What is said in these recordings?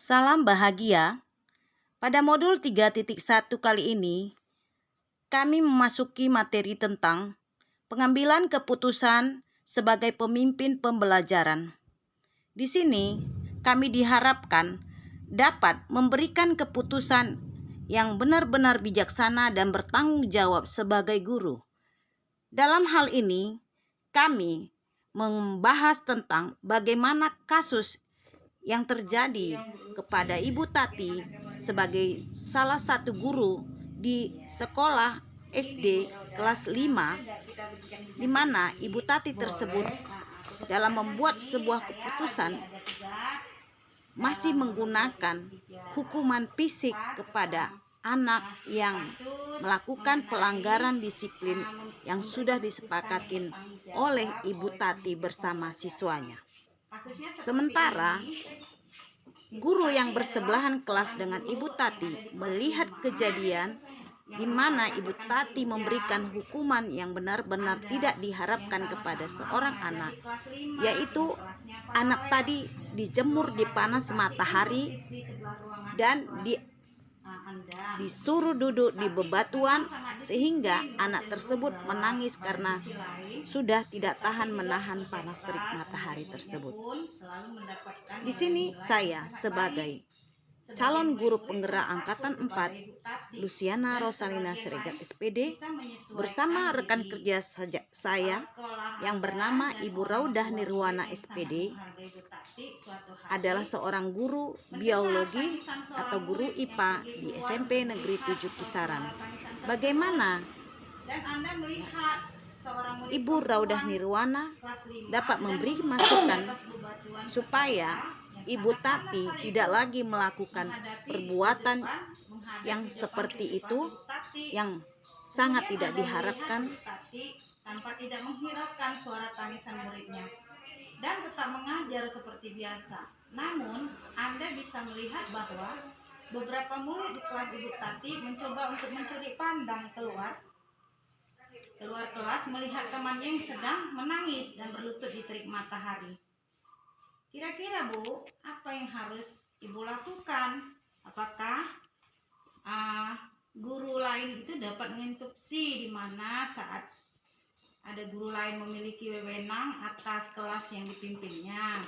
Salam bahagia. Pada modul 3.1 kali ini, kami memasuki materi tentang pengambilan keputusan sebagai pemimpin pembelajaran. Di sini, kami diharapkan dapat memberikan keputusan yang benar-benar bijaksana dan bertanggung jawab sebagai guru. Dalam hal ini, kami membahas tentang bagaimana kasus yang terjadi kepada Ibu Tati sebagai salah satu guru di sekolah SD kelas 5, di mana Ibu Tati tersebut dalam membuat sebuah keputusan masih menggunakan hukuman fisik kepada anak yang melakukan pelanggaran disiplin yang sudah disepakatin oleh Ibu Tati bersama siswanya. Sementara guru yang bersebelahan kelas dengan Ibu Tati melihat kejadian di mana Ibu Tati memberikan hukuman yang benar-benar tidak diharapkan kepada seorang anak, yaitu anak tadi dijemur di panas matahari dan disuruh duduk di bebatuan sehingga anak tersebut menangis karena sudah tidak tahan menahan panas terik matahari tersebut. Di sini saya sebagai calon guru penggerak angkatan 4 Luciana Rosalina Siregar SPD bersama rekan kerja saya yang bernama Ibu Raudah Nirwana SPD adalah seorang guru biologi atau guru IPA di SMP Negeri 7 Kisaran. Bagaimana Ibu Raudah Nirwana dapat memberi masukan supaya Ibu Tati tidak lagi melakukan perbuatan yang seperti itu yang sangat tidak diharapkan, tanpa tidak menghiraukan suara tangisan muridnya dan tetap mengajar seperti biasa. Namun Anda bisa melihat bahwa beberapa murid di kelas Ibu Tati mencoba untuk mencuri pandang keluar kelas melihat temannya yang sedang menangis dan berlutut di terik matahari. Kira-kira Bu, apa yang harus Ibu lakukan? Apakah guru lain itu dapat menginstruksi di mana saat ada guru lain memiliki wewenang atas kelas yang dipimpinnya?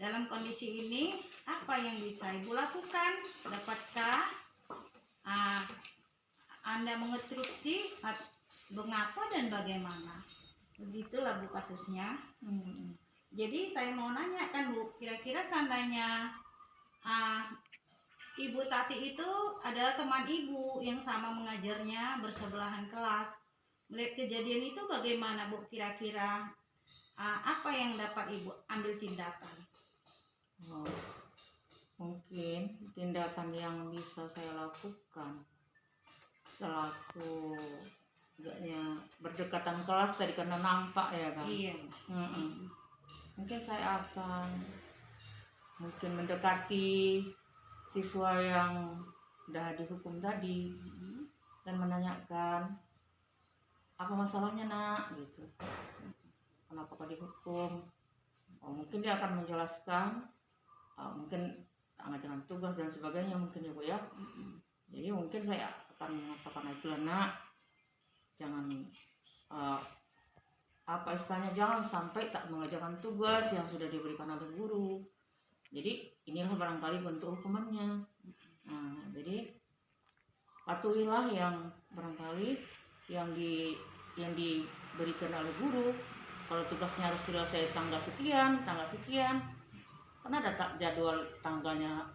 Dalam kondisi ini, apa yang bisa Ibu lakukan? Dapatkah Anda menginstruksi mengapa dan bagaimana? Begitulah Bu kasusnya. Jadi saya mau nanya kan Bu, kira-kira seandainya Ibu Tati itu adalah teman Ibu yang sama mengajarnya bersebelahan kelas. Melihat kejadian itu bagaimana Bu, kira-kira apa yang dapat Ibu ambil tindakan? Mungkin tindakan yang bisa saya lakukan selaku agaknya berdekatan kelas tadi karena nampak ya kan. Iya. Mungkin saya akan mendekati siswa yang sudah dihukum tadi dan menanyakan apa masalahnya nak gitu, kenapa kau dihukum. Mungkin dia akan menjelaskan, mungkin jangan tugas dan sebagainya mungkin ya Bu ya. Jadi mungkin saya akan mengatakan itu nak, jangan apa istilahnya, jangan sampai tak mengerjakan tugas yang sudah diberikan oleh guru. Jadi inilah barangkali bentuk hukumannya. Jadi patuhilah yang barangkali yang diberikan oleh guru. Kalau tugasnya harus selesai tanggal sekian, karena ada jadwal tanggalnya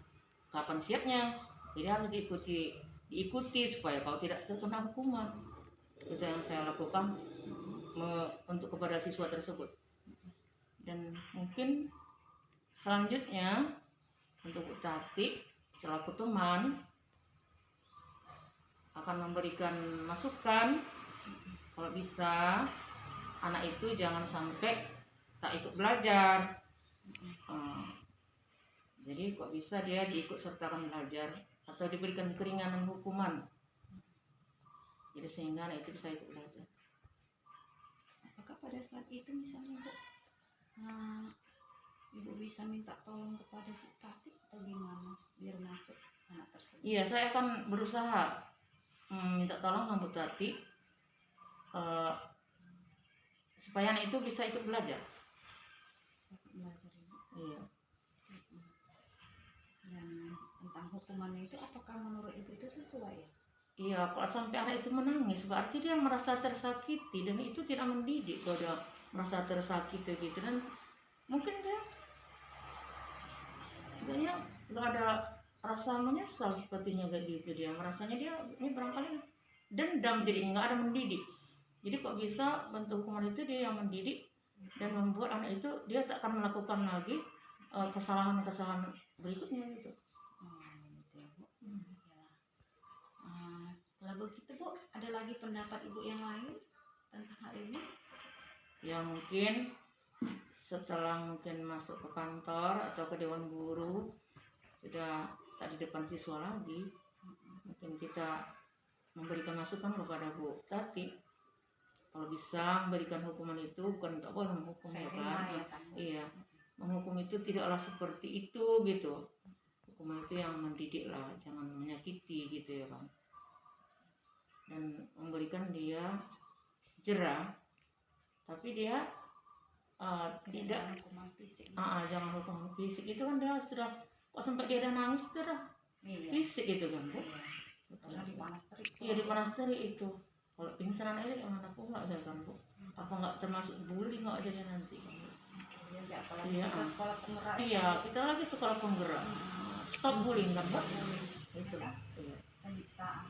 kapan siapnya. Jadi harus diikuti supaya kau tidak terkena hukuman. Itu yang saya lakukan untuk kepada siswa tersebut. Dan mungkin selanjutnya untuk Bu Tati selaku teman akan memberikan masukan kalau bisa anak itu jangan sampai tak ikut belajar. Jadi kok bisa dia diikut sertakan belajar atau diberikan keringanan hukuman. Jadi sehingga anak itu bisa ikut belajar. Apakah pada saat itu misalnya Bu, Ibu bisa minta tolong kepada Bu Tati atau gimana? Iya, saya akan berusaha minta tolong sama Bu Tati supaya anak itu bisa ikut belajar. Belajar Ibu. Iya. Dan tentang hukumannya itu apakah menurut Ibu itu sesuai ya? Iya, kalau sampai anak itu menangis berarti dia merasa tersakiti, dan itu tidak mendidik kalau dia merasa tersakiti gitu. Dan mungkin dia nggak ada rasa menyesal sepertinya kayak gitu. Dia merasanya dia ini barangkali dendam, jadi nggak ada mendidik. Jadi kok bisa bentuk hukuman itu dia yang mendidik dan membuat anak itu dia tak akan melakukan lagi kesalahan-kesalahan berikutnya gitu. Gitu ya, Bu. Ya. Kalau begitu Bu, ada lagi pendapat Ibu yang lain tentang hal ini? Ya mungkin setelah mungkin masuk ke kantor atau ke dewan guru sudah tak di depan siswa lagi, mungkin kita memberikan masukan kepada Bu Tati kalau bisa memberikan hukuman itu, bukan tak boleh menghukum ya kan, iya, menghukum itu tidaklah seperti itu gitu. Hukuman itu yang mendidik lah, jangan menyakiti gitu ya kan, dan memberikan dia jera, tapi dia tidak hukuman fisik. jangan hukuman fisik. Itu kan dia sudah kok sampai dia ada nangis itu dah fisik itu kan Bu. Karena dipanas terik. Iya, dipanas terik itu. Kalau pingsan anak itu gimana pula ya kan Bu? Apa nggak termasuk bully nggak jadi nanti kan Bu? Iya, apalagi Iya. kita sekolah penggerak. Iya, kita lagi sekolah penggerak. Stop bullying kan Bu? Itu. Ya. Iya. Penyiksaan.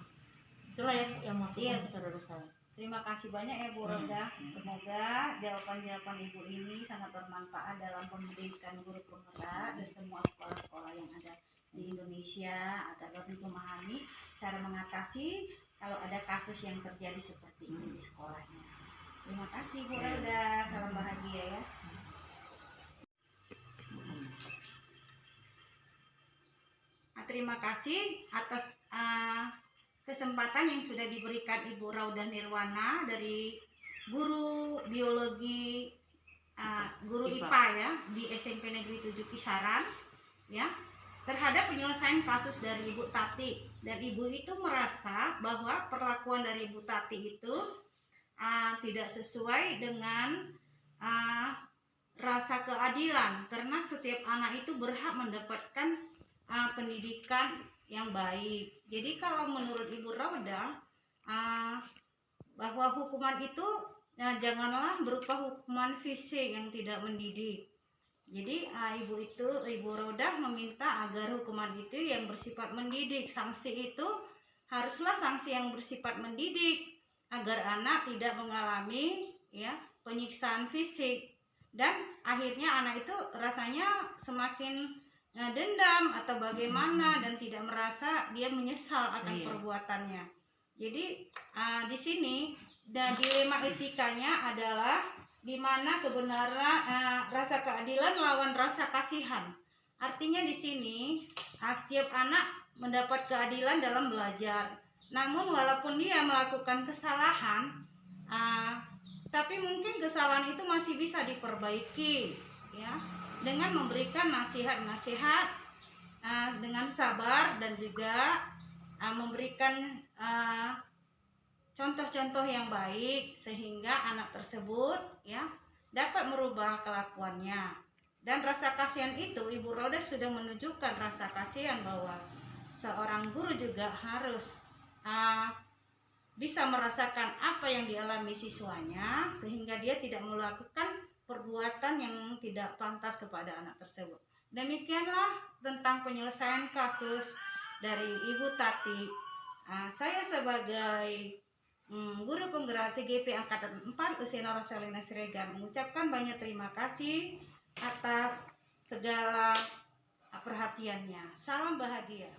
Itulah yang masuk Iya. saudara saya. Terima kasih banyak ya Bu Roda. Semoga jawaban-jawaban Ibu ini sangat bermanfaat dalam pendidikan guru penggerak dan semua sekolah-sekolah yang ada di Indonesia agar dapat memahami cara mengatasi kalau ada kasus yang terjadi seperti ini di sekolahnya. Terima kasih Bu Roda. Salam bahagia ya. Terima kasih atas kesempatan yang sudah diberikan Ibu Raudah Nirwana dari guru biologi guru IPA ya di SMP Negeri 7 Kisaran ya, terhadap penyelesaian kasus dari Ibu Tati. Dan Ibu itu merasa bahwa perlakuan dari Ibu Tati itu tidak sesuai dengan rasa keadilan, karena setiap anak itu berhak mendapatkan pendidikan yang baik. Jadi kalau menurut Ibu Rauda bahwa hukuman itu janganlah berupa hukuman fisik yang tidak mendidik. Jadi Ibu Rauda meminta agar hukuman itu yang bersifat mendidik. Sanksi itu haruslah sanksi yang bersifat mendidik agar anak tidak mengalami ya penyiksaan fisik, dan akhirnya anak itu rasanya semakin dendam atau bagaimana dan tidak merasa dia menyesal akan perbuatannya. Jadi di sini dilema etikanya adalah di mana kebenaran rasa keadilan lawan rasa kasihan. Artinya di sini setiap anak mendapat keadilan dalam belajar. Namun walaupun dia melakukan kesalahan, tapi mungkin kesalahan itu masih bisa diperbaiki ya, dengan memberikan nasihat-nasihat dengan sabar, dan juga memberikan contoh-contoh yang baik sehingga anak tersebut ya dapat merubah kelakuannya. Dan rasa kasihan itu Ibu Rauda sudah menunjukkan rasa kasihan bahwa seorang guru juga harus bisa merasakan apa yang dialami siswanya sehingga dia tidak melakukan perbuatan yang tidak pantas kepada anak tersebut. Demikianlah tentang penyelesaian kasus dari Ibu Tati. Saya sebagai guru penggerak CGP Angkatan 4 Usiana Rosalina Siregar mengucapkan banyak terima kasih atas segala perhatiannya. Salam bahagia.